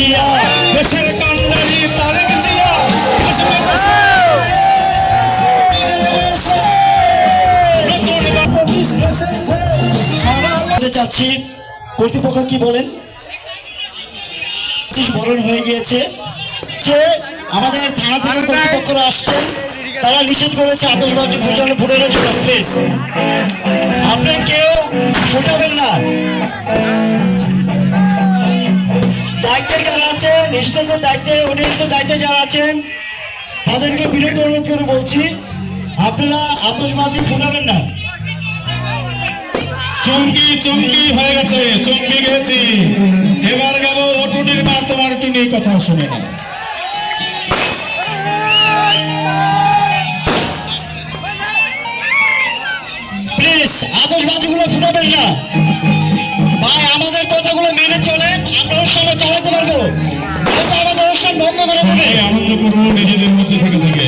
জিয়া, দেশের কান্ডারি তারেক জিয়া আসবে দেশে। নতুন বাংলাদেশ এসেছে। চাচ্ছি কর্তৃপক্ষ কি বলেন? বরণ হয়ে গিয়েছে যে আমাদের থানা থেকে কর্তৃপক্ষরা আসছেন, তারা নিষেধ করেছে আতশবাজি ফুটানোর জন্য। প্লিজ আপনি কেউ ফুটাবেন না। দায়িত্বে যারা আছেন, স্টেজের দায়িত্বে, অডিয়েন্সের দায়িত্বে যারা আছেন, তাদেরকে বিরত অনুরোধ করে বলছি আপনারা আতশবাজি ফুটাবেন না। চমকি চমকি হয়ে গেছে, চমকি গেছি। এবার গাবো অটুনির মা তোমার টুনি কথা শুনে না। প্লিজ আতশবাজিগুলো ফুটাবেন না ভাই, আমাদের কথাগুলো মেনে চলেন, আমরা অনুষ্ঠানটা চালাতে পারবো। হয়তো আমাদের অনুষ্ঠান বন্ধ করে দেবে। আনন্দ করবো নিজেদের মধ্যে থেকে থেকে।